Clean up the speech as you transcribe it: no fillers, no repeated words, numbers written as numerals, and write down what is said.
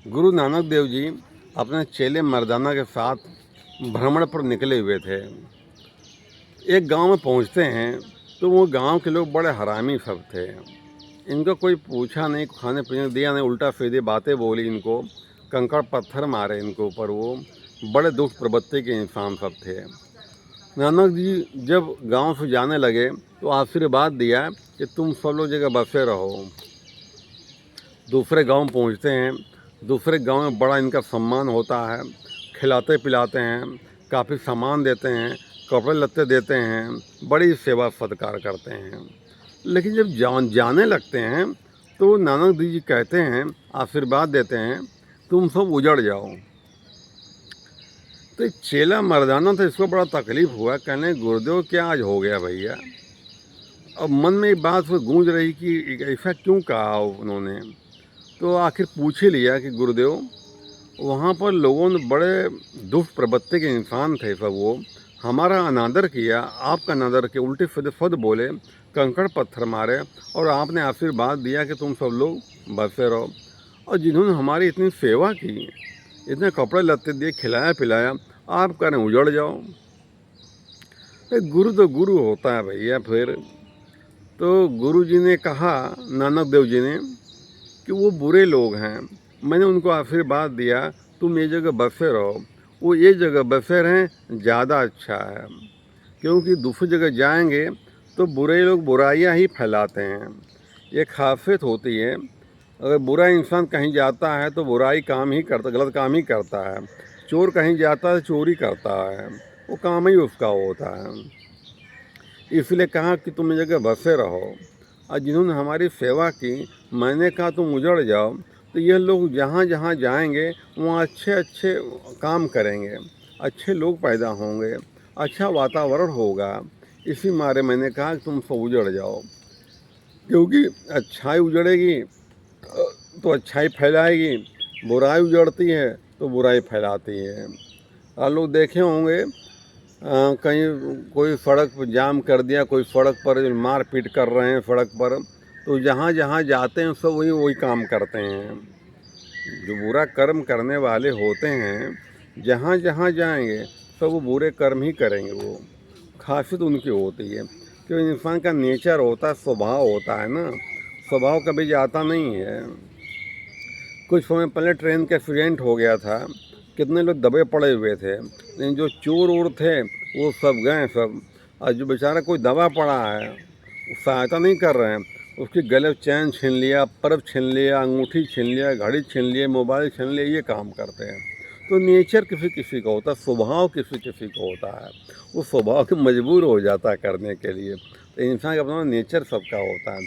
गुरु नानक देव जी अपने चेले मर्दाना के साथ भ्रमण पर निकले हुए थे। एक गांव में पहुंचते हैं तो वो गांव के लोग बड़े हरामी सब थे। इनको कोई पूछा नहीं, खाने पीने दिया नहीं, उल्टा सीधी बातें बोली इनको, कंकड़ पत्थर मारे इनके ऊपर। वो बड़े दुष्ट प्रवृत्ति के इंसान सब थे। नानक जी जब गांव से जाने लगे तो आशीर्वाद दिया कि तुम सब लोग जगह बसे रहो। दूसरे गांव पहुंचते हैं। दूसरे गांव में बड़ा इनका सम्मान होता है, खिलाते पिलाते हैं, काफ़ी सामान देते हैं, कपड़े लत्ते देते हैं, बड़ी सेवा सत्कार करते हैं। लेकिन जब जाने लगते हैं तो नानक जी कहते हैं, आशीर्वाद देते हैं, तुम सब उजड़ जाओ। तो चेला मर्दाना था, इसको बड़ा तकलीफ़ हुआ, कहने गुरुदेव क्या आज हो गया भैया। अब मन में एक बात गूंज रही कि ऐसा क्यों कहा उन्होंने। तो आखिर पूछ ही लिया कि गुरुदेव, वहाँ पर लोगों ने बड़े दुष्ट प्रवृत्ति के इंसान थे सब। वो हमारा अनादर किया, आपका अनादर किया, उल्टे सीधे फद बोले, कंकड़ पत्थर मारे, और आपने आशीर्वाद दिया कि तुम सब लोग बसे रहो। और जिन्होंने हमारी इतनी सेवा की, इतने कपड़े लत्ते दिए, खिलाया पिलाया, आप कह रहे हैं उजड़ जाओ। गुरु तो गुरु होता है भैया। फिर तो गुरु जी ने कहा, नानक देव जी ने, कि वो बुरे लोग हैं, मैंने उनको आशीर्वाद दिया तुम ये जगह बसे रहो। वो ये जगह बसे रहें ज़्यादा अच्छा है, क्योंकि दूसरी जगह जाएंगे तो बुरे लोग बुराइयां ही फैलाते हैं। ये खासियत होती है, अगर बुरा इंसान कहीं जाता है तो बुराई काम ही करता, गलत काम ही करता है। चोर कहीं जाता है चोरी करता है, वो काम ही उसका होता है। इसलिए कहा कि तुम इस जगह बसे रहो। और जिन्होंने हमारी सेवा की, मैंने कहा तुम उजड़ जाओ, तो ये लोग जहाँ जहाँ जाएंगे वहाँ अच्छे अच्छे काम करेंगे, अच्छे लोग पैदा होंगे, अच्छा वातावरण होगा। इसी मारे मैंने कहा कि तुम सब उजड़ जाओ, क्योंकि अच्छाई उजड़ेगी तो अच्छाई फैलाएगी, बुराई उजड़ती है तो बुराई फैलाती है। आप लोग देखे होंगे, कहीं कोई सड़क पर जाम कर दिया, कोई सड़क पर मार पीट कर रहे हैं सड़क पर, तो जहाँ जहाँ जाते हैं सब वही वही काम करते हैं। जो बुरा कर्म करने वाले होते हैं, जहाँ जहाँ जाएंगे सब वो बुरे कर्म ही करेंगे। वो खासियत उनकी होती है, क्योंकि इंसान का नेचर होता है, स्वभाव होता है ना, स्वभाव कभी जाता नहीं है। कुछ समय पहले ट्रेन का एक्सीडेंट हो गया था, कितने लोग दबे पड़े हुए थे, लेकिन जो चोर वोर थे वो सब गए सब। और जो बेचारा कोई दबा पड़ा है, वो सहायता नहीं कर रहे हैं, उसके गले चैन छीन लिया, पर्स छीन लिया, अंगूठी छीन लिया, घड़ी छीन लिया, मोबाइल छीन लिया, ये काम करते हैं। तो नेचर किसी किसी का होता है, स्वभाव किसी किसी का होता है, वो स्वभाव के मजबूर हो जाता है करने के लिए। तो इंसान का अपना नेचर सबका होता है।